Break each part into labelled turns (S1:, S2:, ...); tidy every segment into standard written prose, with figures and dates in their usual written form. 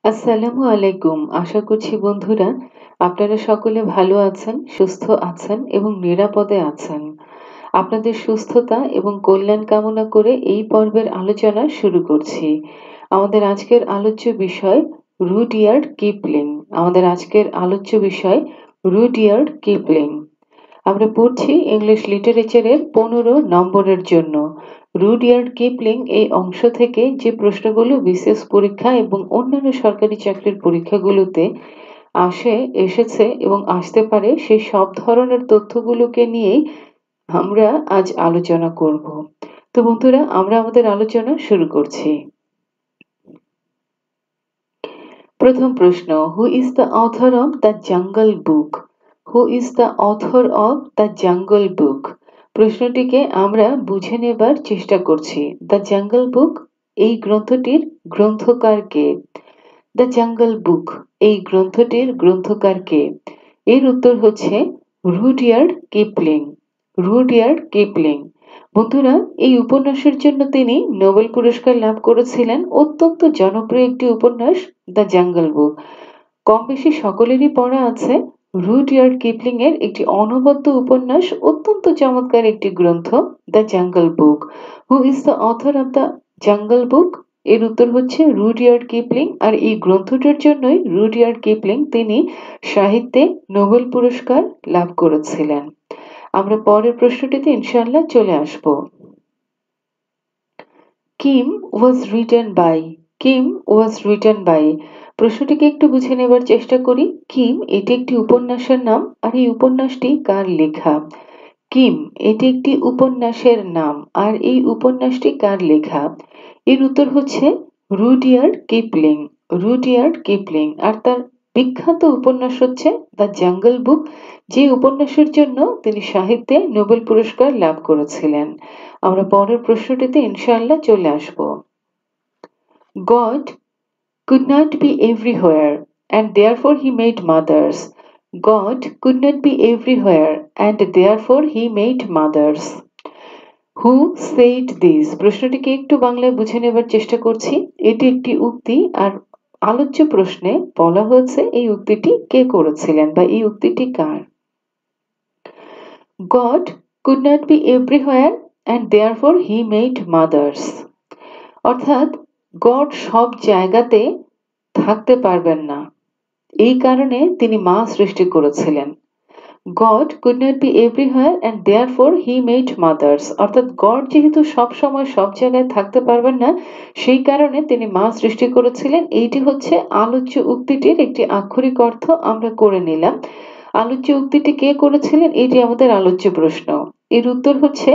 S1: আসসালামু আলাইকুম। আশা করছি বন্ধুরা আপনারা সকলে ভালো আছেন, সুস্থ আছেন এবং নিরাপদে আছেন। আপনাদের সুস্থতা এবং কল্যাণ কামনা করে এই পর্বের আলোচনা শুরু করছি। আমাদের আজকের আলোচ্য বিষয় রুডইয়ার্ড কিপলিং। আমাদের আজকের আলোচ্য বিষয় রুডইয়ার্ড কিপলিং। আমরা পড়ছি ইংলিশ লিটারেচারের 15 নম্বরের জন্য। রুডইয়ার্ড কিপলিং এই অংশ থেকে যে প্রশ্নগুলো বিসিএস পরীক্ষা এবং অন্যান্য সরকারি চাকরির পরীক্ষাগুলোতে এসেছে এবং আসতে পারে সেই সব ধরনের তথ্যগুলোকে নিয়েই আমরা আজ আলোচনা করব। তো বন্ধুরা আমরা আমাদের আলোচনা শুরু করছি। প্রথম প্রশ্ন, who is the author of the Jungle Book? Who is the author of the Jungle Book? প্রশ্নটিকে আমরা বুঝে নেবার চেষ্টা করছি। দ্য জঙ্গল বুক এই গ্রন্থটির গ্রন্থকার কে? দ্য জঙ্গল বুক এই গ্রন্থটির গ্রন্থকার কে? এর উত্তর হচ্ছে রুডইয়ার্ড কিপলিং। Rudyard Kipling. বন্ধুরা এই উপন্যাসের জন্য তিনি নোবেল পুরস্কার লাভ করেছিলেন। অত্যন্ত জনপ্রিয় একটি উপন্যাস দ্য জঙ্গল বুক। কম বেশি সকলেরই পড়া আছে। রুডইয়ার্ড কিপলিং এর একটি অনবদ্য উপন্যাস, অত্যন্ত চমৎকার একটি গ্রন্থ the Jungle Book. Who is the author of the Jungle Book? এর উত্তর হচ্ছে রুডইয়ার্ড কিপলিং। আর এই গ্রন্থটির জন্যই রুডইয়ার্ড কিপলিং তিনি সাহিত্যে নোবেল পুরস্কার লাভ করেছিলেন। আমরা পরের প্রশ্নটিতে ইনশাআল্লাহ চলে আসব। Kim was written by. Kim was written by প্রশ্নটিকে একটু বুঝে নেবার চেষ্টা করি। কিম এটি একটি উপন্যাসের নাম। আর এই উপন্যাসটি কার লেখা? কিম এটি একটি উপন্যাসের নাম। আর এই উপন্যাসটি কার লেখা? এর উত্তর হচ্ছে রুডইয়ার্ড কিপলিং। Rudyard Kipling. আর তার বিখ্যাত উপন্যাস হচ্ছে দ্য জঙ্গল বুক, যে উপন্যাসের জন্য তিনি সাহিত্যে নোবেল পুরস্কার লাভ করেছিলেন। আমরা পরের প্রশ্নটিতে ইনশাআল্লাহ চলে আসব। God could not be everywhere and therefore he made mothers. God could not be everywhere and therefore he made mothers. Who said this? প্রশ্নটিকে একটু বাংলায় বুঝে নেবার চেষ্টা করছি। এটি একটি উক্তি। আর আলোচ্য প্রশ্নে বলা হয়েছে এই উক্তিটি কে করেছিলেন বা এই উক্তিটি কার? God could not be everywhere and therefore he made mothers. অর্থাৎ গড সব জায়গাতে থাকতে পারবেন না, এই কারণে তিনি মা সৃষ্টি করেছিলেন। God could not be everywhere and therefore he made mothers. অর্থাৎ গড যেহেতু সব সময় সব জায়গায় থাকতে পারবেন না, সেই কারণে তিনি মা সৃষ্টি করেছিলেন। এইটি হচ্ছে আলোচ্য উক্তিটির একটি আক্ষরিক অর্থ আমরা করে নিলাম। আলোচ্য উক্তিটি কে করেছিলেন এটি আমাদের আলোচ্য প্রশ্ন। এর উত্তর হচ্ছে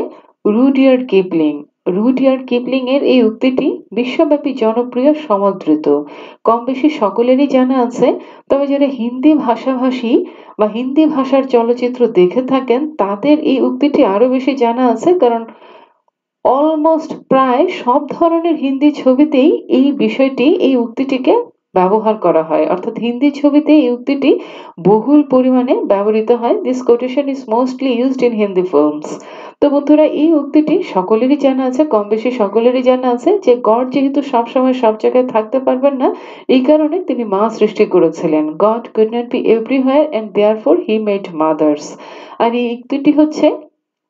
S1: রুডইয়ার্ড কিপলিং। রুডইয়ার্ড কিপলিং এর এই উক্তিটি বিশ্বব্যাপী জনপ্রিয়, সমাদৃত, কম বেশি সকলেরই জানা আছে। তবে যারা হিন্দি ভাষাভাষী বা হিন্দি ভাষার চলচ্চিত্র দেখে থাকেন তাদের এই উক্তিটি আরো বেশি জানা আছে, কারণ অলমোস্ট প্রায় সব ধরনের হিন্দি ছবিতেই এই বিষয়টি, এই উক্তিটিকে ব্যবহার করা হয়। অর্থাৎ হিন্দি ছবিতে এই উক্তিটি বহুল পরিমাণে ব্যবহৃত হয়। This quotation is mostly used in Hindi films. তো বন্ধুরা এই উক্তিটি সকলেরই জানা আছে, কম বেশি সকলেরই জানা আছে যে গড যেহেতু সবসময় সব জায়গায় থাকতে পারবেন না, এই কারণে তিনি মা সৃষ্টি করেছিলেন। God could not be everywhere and therefore he made mothers. আর এই উক্তিটি হচ্ছে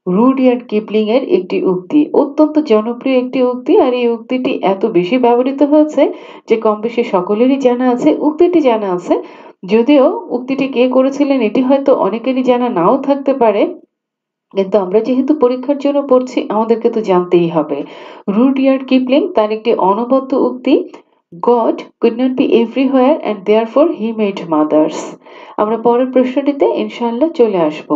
S1: রুডইয়ার্ড কিপলিং এর একটি উক্তি, অত্যন্ত জনপ্রিয় একটি উক্তি। আর এই উক্তিটি এত বেশি ব্যবহৃত হয়েছে যে কম বেশি সকলেরই জানা আছে, উক্তিটি জানা আছে। যদিও উক্তিটি কে করেছিলেন এটি হয়তো অনেকেরই জানা নাও থাকতে পারে, কিন্তু আমরা যেহেতু পরীক্ষার জন্য পড়ছি আমাদেরকে তো জানতেই হবে। রুডইয়ার্ড কিপলিং তার একটি অনবদ্য উক্তি, God could not be everywhere and therefore he made mothers. আমরা পরের প্রশ্নটিতে ইনশাআল্লাহ চলে আসব।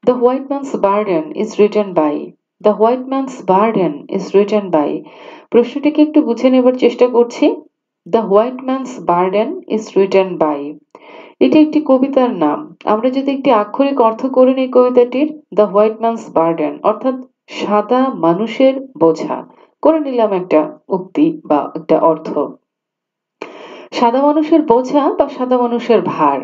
S1: The White Man's Burden is written by. The White Man's Burden is written by. প্রশ্নটিকে একটু বুঝে নেবার চেষ্টা করছি। The White Man's Burden is written by. এটি একটি কবিতার নাম। আমরা যদি একটি আক্ষরিক অর্থ করে নেই কবিতাটির, The White Man's Burden অর্থাৎ সাদা মানুষের বোঝা, করে নিলাম একটা উক্তি বা একটা অর্থ। সাদা মানুষের বোঝা বা সাদা মানুষের ভার।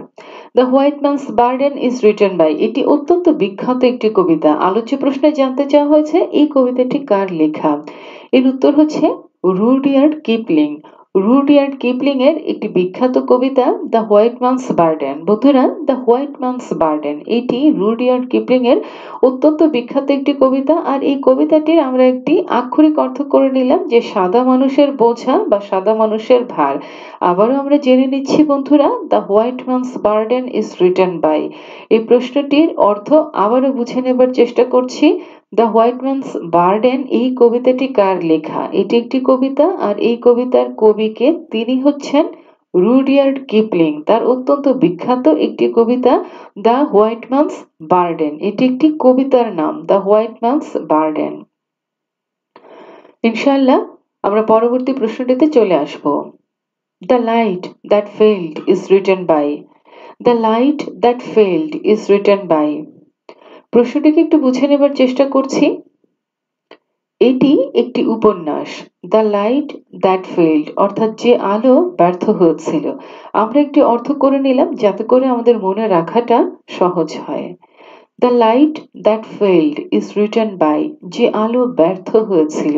S1: The white man's burden is written by এটি অত্যন্ত বিখ্যাত একটি কবিতা। আলোচ্য প্রশ্নে জানতে চাওয়া হয়েছে এই কবিতাটি কার লেখা। এর উত্তর হচ্ছে রুডইয়ার্ড কিপলিং। রুডিয়ার্ড কিপলিং এর একটি বিখ্যাত কবিতা দ্য হোয়াইট ম্যানস বার্ডেন। বন্ধুরা, দ্য হোয়াইট ম্যানস বার্ডেন এটি রুডিয়ার্ড কিপলিং এর অত্যন্ত বিখ্যাত একটি কবিতা। আর এই কবিতাটির আমরা একটি আক্ষরিক অর্থ করে নিলাম যে সাদা মানুষের বোঝা বা সাদা মানুষের ভার। আবারও আমরা জেনে নিচ্ছি বন্ধুরা, the white man's burden is written by. এই প্রশ্নটির অর্থ আবারও বুঝে নেবার চেষ্টা করছি। দ্য হোয়াইট ম্যানস বার্ডেন এই কবিতাটি কার লেখা? এটি একটি কবিতা, আর এই কবিতার কবিকে তিনি হচ্ছেন রুডিয়ার্ড কিপলিং। তার অত্যন্ত বিখ্যাত একটি কবিতা দ্য হোয়াইট ম্যানস বার্ডেন, এটি একটি কবিতার নাম দ্য হোয়াইট ম্যানস বার্ডেন। ইনশাআল্লাহ আমরা পরবর্তী প্রশ্নটিতে চলে আসব। The light that failed is written by. The light that failed is written by. প্রশ্নটিকে একটু বুঝে নেবার চেষ্টা করছি। এটি একটি উপন্যাস, দ্য লাইট দ্যাট ফেইল্ড, অর্থাৎ যে আলো ব্যর্থ হয়েছিল। আমরা একটি অর্থ করে নিলাম যাতে করে আমাদের মনে রাখাটা সহজ হয়। The light that failed is written by, যে আলো ব্যর্থ হয়েছিল।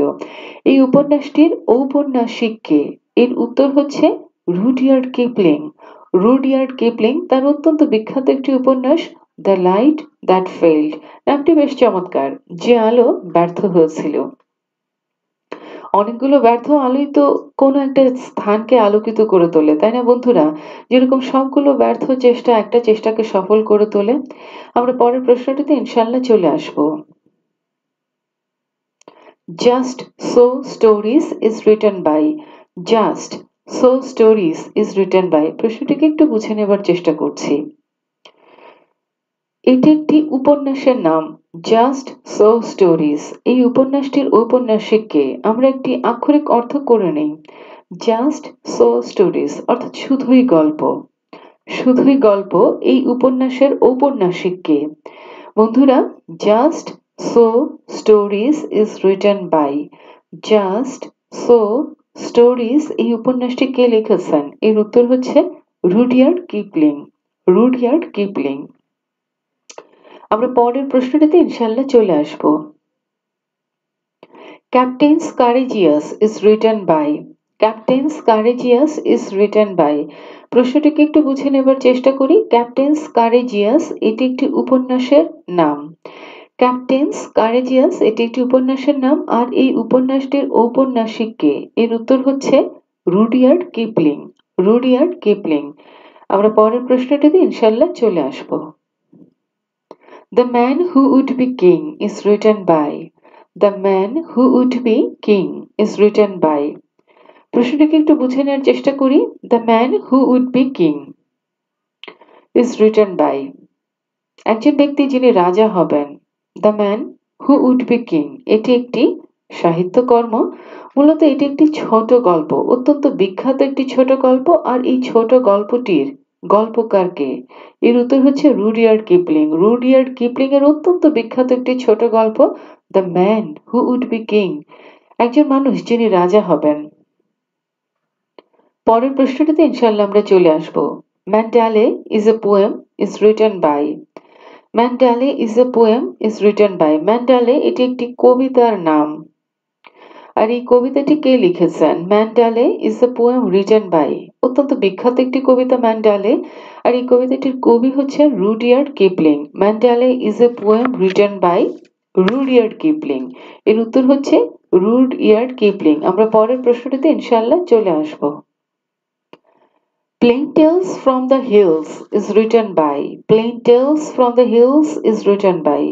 S1: এই উপন্যাসটির ঔপন্যাসিক কে? এর উত্তর হচ্ছে রুডিয়ার্ড কিপলিং। রুডিয়ার্ড কিপলিং তার অত্যন্ত বিখ্যাত একটি উপন্যাস দ্য লাইট দ্যাট ফেইল্ড। নামটি বেশ চমৎকার, যে আলো ব্যর্থ হয়েছিল। অনেকগুলো ব্যর্থ আলোই তো কোনো একটা স্থানকে আলোকিত করে তোলে, তাই না বন্ধুরা? যেরকম সবগুলো ব্যর্থ চেষ্টা একটা চেষ্টাকে সফল করে তোলে। আমরা পরের প্রশ্নটিতে ইনশাআল্লাহ চলে আসব। Just so stories is written by. Just so stories is written by, প্রশ্নটিকে একটু বুঝে নেবার চেষ্টা করছি। এটি একটি উপন্যাসের নাম জাস্ট সো স্টোরিজ। এই উপন্যাসটির ঔপন্যাসিক কে? আমরা একটি আক্ষরিক অর্থ করে নেই। জাস্ট সো স্টোরিজ অর্থাৎ শুধুই গল্প। শুধুই গল্প এই উপন্যাসের ঔপন্যাসিক কে? বন্ধুরা, just so stories is written by. Just so stories এই উপন্যাসটি কে লিখেছেন? এর উত্তর হচ্ছে রুডিয়ার্ড কিপলিং। Rudyard Kipling. আমরা পরের প্রশ্নটিতে ইনশাআল্লাহ চলে আসব। Captains courageous is written by. Captains courageous is written by, প্রশ্নটিকে একটু বুঝে নেবার চেষ্টা করি। ক্যাপ্টেন্স কারেজিয়াস এটি একটি উপন্যাসের নাম। ক্যাপ্টেন্স কারেজিয়াস এটি একটি উপন্যাসের নাম, আর এই উপন্যাসটির ঔপন্যাসিক কে? এর উত্তর হচ্ছে রুডিয়ার্ড কিপলিং। Rudyard Kipling. আমরা পরের প্রশ্নটিতে ইনশাআল্লাহ চলে আসব। The Man Who Would Be King is written by. The Man Who Would Be King is written by. প্রশ্নটিকে একটু বুঝে নেওয়ার চেষ্টা করি। The Man Who Would Be King is written by, একজন ব্যক্তি যিনি রাজা হবেন। The Man Who Would Be King এটি একটি সাহিত্যকর্ম। মূলত এটি একটি ছোট গল্প, অত্যন্ত বিখ্যাত একটি ছোট গল্প। আর এই ছোট গল্পটির গল্পকার কে? এর উত্তর হচ্ছে রুডিয়ার্ড কিপলিং। রুডিয়ার্ড কিপলিং এর অত্যন্ত বিখ্যাত একটি ছোট গল্প the man who would be king, একজন মানুষ যিনি রাজা হবেন। পরের প্রশ্নটিতে ইনশাআল্লাহ আমরা চলে আসব। Mandalay is a poem is written by. Mandalay is a poem is written by, Mandalay এটি একটি কবিতার নাম। আর এই কবিতাটি কে লিখেছেন? Mandalay is a poem written by, অত্যন্ত বিখ্যাত একটি কবিতা ম্যান্ডালে। আর এই কবিতাটির কবি হচ্ছেন Rudyard Kipling. Mandalay is a poem written by Rudyard Kipling. এর উত্তর হচ্ছে রুডিয়ার্ড কিপলিং। আমরা পরের প্রশ্নটিতে ইনশাআল্লাহ চলে আসব। Plain Tales from the Hills is written by. Plain Tales from the Hills is written by,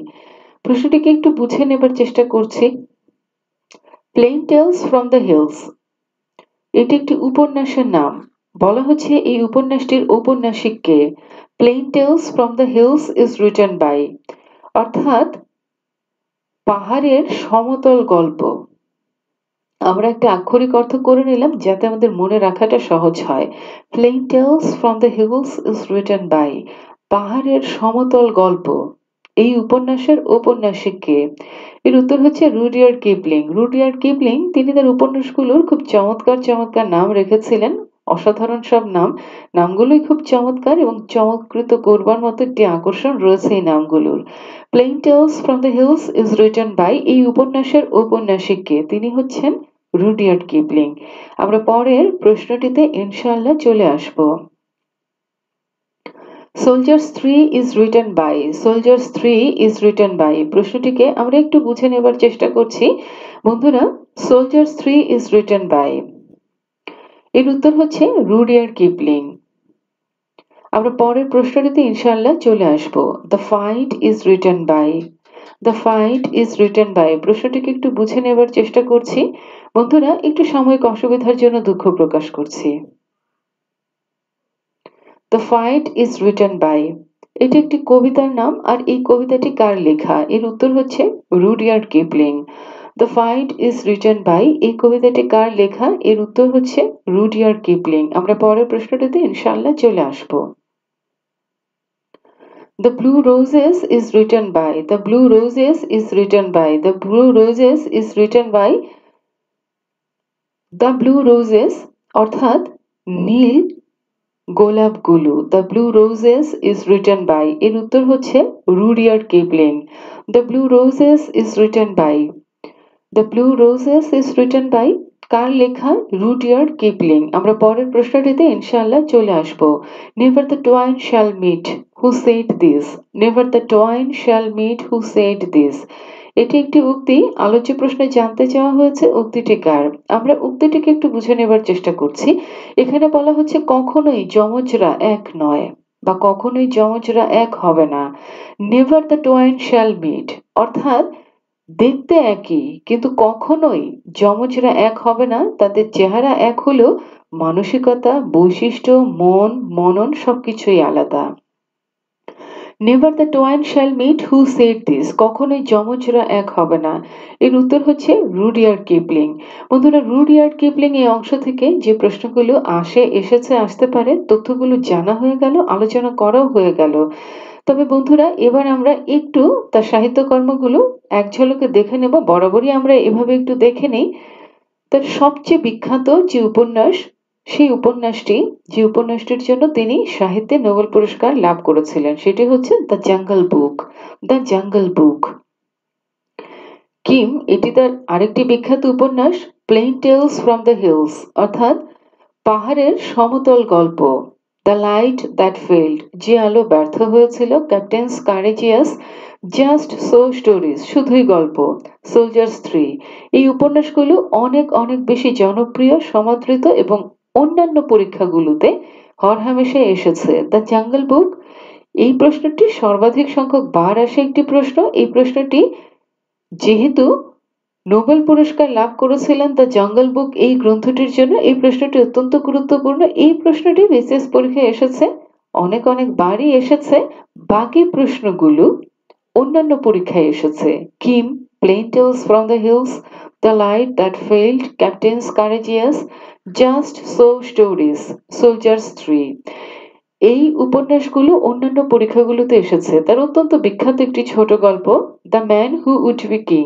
S1: প্রশ্নটিকে একটু বুঝে নেবার চেষ্টা করছি। Plain tales from the hills এটি একটি উপন্যাসের নাম। বলা হচ্ছে এই উপন্যাসটির ঔপন্যাসিক কে? Plain tales from the hills is written by, অর্থাৎ পাহাড়ের সমতল গল্প। আমরা একটা আক্ষরিক অর্থ করে নিলাম যাতে আমাদের মনে রাখাটা সহজ হয়। Plain tales from the hills is written by, পাহাড়ের সমতল গল্প। এই উপন্যাসের ঔপন্যাসিক কে? এর উত্তর হচ্ছে রুডিয়ার্ড কিপলিং। রুডিয়ার্ড কিপলিং তিনি তার উপন্যাসগুলোর খুব চমৎকার চমৎকার নাম রেখেছিলেন, অসাধারণ সব নাম। নামগুলোই খুব চমৎকার এবং চমৎকৃত করবার মতো একটি আকর্ষণ রয়েছে এই নামগুলোর। Plain tales from the hills is written by এই উপন্যাসের ঔপন্যাসিক কে? তিনি হচ্ছেন রুডিয়ার্ড কিপলিং। আমরা পরের প্রশ্নটিতে ইনশাআল্লাহ চলে আসব। Soldiers 3 is written by, soldiers 3 is written by প্রশ্নটিকে আমরা একটু বুঝে নেবার চেষ্টা করছি। বন্ধুরা, সোলজার্স 3 is written by এর উত্তর হচ্ছে রুডিয়ার্ড কিপলিং। আমরা পরের প্রশ্নটিতে ইনশাআল্লাহ চলে আসব। The fight is written by, the fight is written by প্রশ্নটিকে একটু বুঝে নেবার চেষ্টা করছি। বন্ধুরা, একটু সাময়িক অসুবিধার জন্য দুঃখ প্রকাশ করছি। The fight is written by এটি একটি কবিতার নাম, আর এই কবিতাটি কার লেখা? এর উত্তর হচ্ছে Rudyard Kipling. The fight is written by এই কবিতাটি কার লেখা? এর উত্তর হচ্ছে রুডিয়ার্ড কিপলিং। আমরা পরের প্রশ্নটিতে ইনশাআল্লাহ চলে আসব। The Blue Roses is written by, the Blue Roses is written by, the Blue Roses is written by The Blue Roses অর্থাৎ নীল গোলাপগুলো। The Blue Roses is written by এর উত্তর হচ্ছে Rudyard Kipling. The Blue Roses is written by, The Blue Roses is written by কার লেখা? Rudyard Kipling. আমরা পরের প্রশ্নটিতে ইনশাআল্লাহ চলে আসব। Never the twain shall meet, who said this? Never the twain shall meet, who said this? এটি একটি উক্তি। আলোচ্য প্রশ্নে জানতে চাওয়া হয়েছে উক্তিটি কার। আমরা উক্তিটিকে একটু বুঝে নেবার চেষ্টা করছি। এখানে বলা হচ্ছে কখনোই যমজরা এক নয়, বা কখনোই যমজরা এক হবে না। Never the twain shall meet অর্থাৎ দেখতে একই, কিন্তু কখনোই যমজরা এক হবে না। তাদের চেহারা এক হলেও মানসিকতা, বৈশিষ্ট্য, মন, মনন সবকিছুই আলাদা। Never the twain shall meet, who said this কখনোই যমজরা এক হবে না। এর উত্তর হচ্ছে রুডিয়ার্ড কিপলিং। বন্ধুরা, রুডিয়ার্ড কিপলিং এই অংশ থেকে যে প্রশ্নগুলো আসতে পারে, তথ্যগুলো জানা হয়ে গেল, আলোচনা করাও হয়ে গেল। তবে বন্ধুরা, এবার আমরা একটু তার সাহিত্যকর্মগুলো এক ঝলকে দেখে নেব। বরাবরই আমরা এভাবে একটু দেখে নেই। তার সবচেয়ে বিখ্যাত যে উপন্যাস, সেই যে উপন্যাসটির জন্য তিনি সাহিত্যে নোবেল পুরস্কার লাভ করেছিলেন, সেটি হচ্ছে the jungle book. The jungle book. Kim, এটি তার আরেকটি বিখ্যাত উপন্যাস plain tales from the hills অর্থাৎ পাহাড়ের সমতল গল্প। দ্য লাইট দ্যাট ফেইল্ড যে আলো ব্যর্থ হয়েছিল। Captain's courageous just so stories শুধুই গল্প। সোলজার্স 3 এই উপন্যাসগুলো অনেক অনেক বেশি জনপ্রিয়, সমাদৃত এবং অন্যান্য পরীক্ষাগুলোতে হরহামেশা এসেছে। দ্য জাঙ্গল বুক এই প্রশ্নটি সর্বাধিক সংখ্যক বার আসে একটি প্রশ্ন। এই প্রশ্নটি যেহেতু নোবেল পুরস্কার লাভ করেছিলেন দ্য জঙ্গল বুক এই গ্রন্থটির জন্য, এই প্রশ্নটি অত্যন্ত গুরুত্বপূর্ণ। এই প্রশ্নটি বিসিএস পরীক্ষায় এসেছে, অনেক অনেক বারই এসেছে। বাকি প্রশ্নগুলো অন্যান্য পরীক্ষায় এসেছে। Kim, plain tales from the hills, the light that failed, captains courageous, just so stories, soldiers 3 এই উপন্যাসগুলো অন্যান্য পরীক্ষাগুলোতে এসেছে। তার অত্যন্ত বিখ্যাত একটি ছোট গল্প the man who would be king.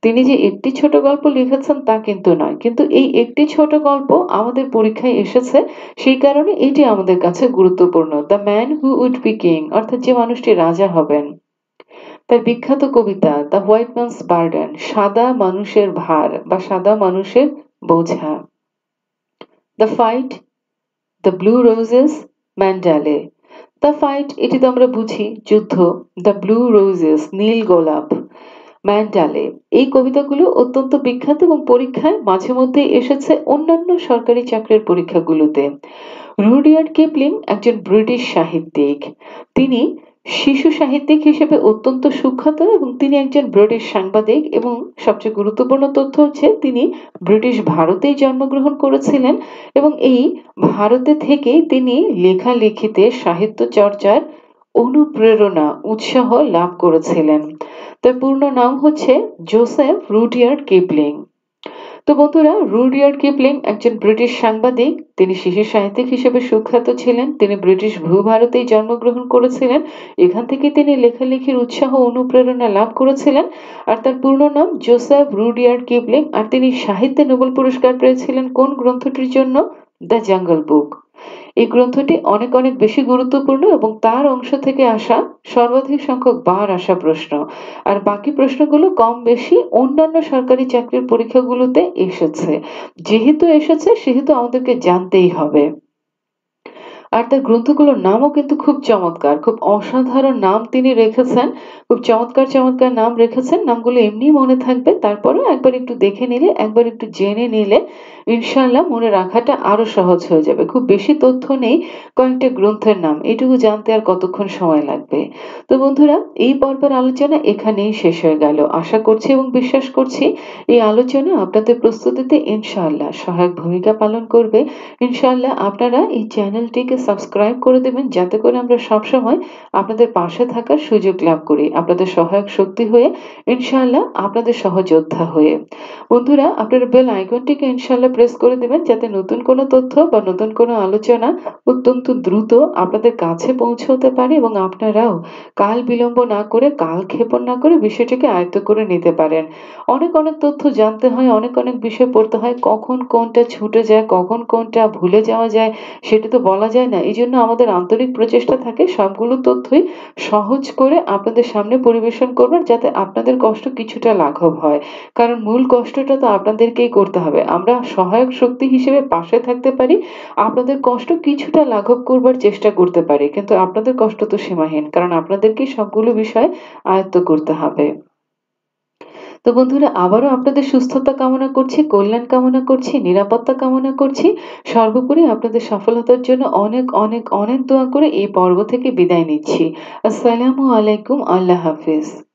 S1: তিনি যে একটি ছোট গল্প লিখেছেন তা কিন্তু নয়, কিন্তু এই একটি ছোট গল্প আমাদের পরীক্ষায় এসেছে, সেই কারণে এটি আমাদের কাছে গুরুত্বপূর্ণ। The man who would be king অর্থাৎ যে মানুষটি রাজা হবেন। তার বিখ্যাত কবিতা দ্য হোয়াইট ম্যানস বার্ডেন সাদা মানুষের ভার বা সাদা মানুষের বোঝা। The fight, the blue roses, Mandalay. The fight এটি তো আমরা বুঝি যুদ্ধ। দ্য ব্লু রোজেস নীল গোলাপ। ম্যান্ডালে এই কবিতাগুলো অত্যন্ত বিখ্যাত এবং পরীক্ষায় মাঝে মধ্যে এসেছে অন্যান্য সরকারি চাকরির পরীক্ষাগুলোতে। রুডিয়ার্ড কিপলিং একজন ব্রিটিশ সাহিত্যিক। তিনি শিশু সাহিত্যিক হিসেবে অত্যন্ত সুখ্যাত এবং তিনি একজন ব্রিটিশ সাংবাদিক, এবং সবচেয়ে গুরুত্বপূর্ণ তথ্য হচ্ছে তিনি ব্রিটিশ ভারতেই জন্মগ্রহণ করেছিলেন এবং এই ভারতে থেকেই তিনি লেখালেখিতে সাহিত্য চর্চার অনুপ্রেরণা, উৎসাহ লাভ করেছিলেন। তার পূর্ণ নাম হচ্ছে জোসেফ রুডিয়ার্ড কিপলিং। তো বন্ধুরা, রুডিয়ার্ড কিপলিং একজন ব্রিটিশ সাংবাদিক। তিনি শিশু সাহিত্যিক হিসেবে সুখ্যাত ছিলেন। তিনি ব্রিটিশ ভূভারতেই জন্মগ্রহণ করেছিলেন। এখান থেকে তিনি লেখালেখির উৎসাহ, অনুপ্রেরণা লাভ করেছিলেন। আর তার পূর্ণ নাম জোসেফ রুডিয়ার্ড কিপলিং। আর তিনি সাহিত্যে নোবেল পুরস্কার পেয়েছিলেন কোন গ্রন্থটির জন্য? দ্য জাঙ্গল বুক। এই গ্রন্থটি অনেক অনেক বেশি গুরুত্বপূর্ণ এবং তার অংশ থেকে আসা সর্বাধিক সংখ্যক বার আসা প্রশ্ন। আর বাকি প্রশ্নগুলো কম বেশি অন্যান্য সরকারি চাকরির পরীক্ষাগুলোতে এসেছে। যেহেতু এসেছে সেহেতু আমাদেরকে জানতেই হবে। আর তার গ্রন্থগুলোর নামও কিন্তু খুব চমৎকার, খুব অসাধারণ নাম তিনি রেখেছেন। খুব চমৎকার, চমৎকার নাম রেখেছেন। নামগুলো এমনিই মনে থাকবে। তারপরেও একবার একটু দেখে নিলে, একবার একটু জেনে নিলে ইনশাআল্লাহ মনে রাখাটা আরো সহজ হয়ে যাবে। খুব বেশি তথ্য নেই, কয়েকটা গ্রন্থের নাম। এটুকু জানতে আর কতক্ষণ সময় লাগবে? তো বন্ধুরা, এই পর্বের আলোচনা এখানেই শেষ হয়ে গেল। আশা করছি এবং বিশ্বাস করছি এই আলোচনা আপনাদের প্রস্তুতিতে ইনশাআল্লাহ সহায়ক ভূমিকা পালন করবে। ইনশাআল্লাহ আপনারা এই চ্যানেলটিকে সাবস্ক্রাইব করে দেবেন যাতে করে আমরা সবসময় আপনাদের পাশে থাকার সুযোগ লাভ করি, আপনাদের সহায়ক শক্তি হয়ে, ইনশাআল্লাহ আপনাদের সহযোদ্ধা হয়ে। বন্ধুরা, আপনারা বেল আইকনটিকে ইনশাআল্লাহ প্রেস করে দেবেন যাতে নতুন কোনো তথ্য বা নতুন কোনো আলোচনা অত্যন্ত দ্রুত আপনাদের কাছে পৌঁছতে পারে এবং আপনারাও কাল বিলম্ব না করে, কালক্ষেপণ না করে বিষয়টিকে আয়ত্ত করে নিতে পারেন। অনেক অনেক তথ্য জানতে হয়, অনেক অনেক বিষয় পড়তে হয়, কখন কোনটা ছুটে যায়, কখন কোনটা ভুলে যাওয়া যায় সেটা তো বলা যায় না। এজন্য আমাদের আন্তরিক প্রচেষ্টা থাকে সবগুলো তথ্যই সহজ করে আপনাদের সামনে পরিবেশন করবার, যাতে আপনাদের কষ্ট কিছুটা লাঘব হয়। কারণ মূল কষ্টটা তো আপনাদেরকেই করতে হবে। আমরা সহায়ক শক্তি হিসেবে পাশে থাকতে পারি, আপনাদের কষ্ট কিছুটা লাঘব করবার চেষ্টা করতে পারি, কিন্তু আপনাদের কষ্ট তো সীমাহীন, কারণ আপনাদেরকেই সবগুলো বিষয় আয়ত্ত করতে হবে। তো বন্ধুরা, আবারও আপনাদের সুস্থতা কামনা করছি, কল্যাণ কামনা করছি, নিরাপত্তা কামনা করছি। সর্বোপরি আপনাদের সফলতার জন্য অনেক অনেক অনেক দোয়া করে এই পর্ব থেকে বিদায় নিচ্ছি। আসসালামু আলাইকুম। আল্লাহ হাফেজ।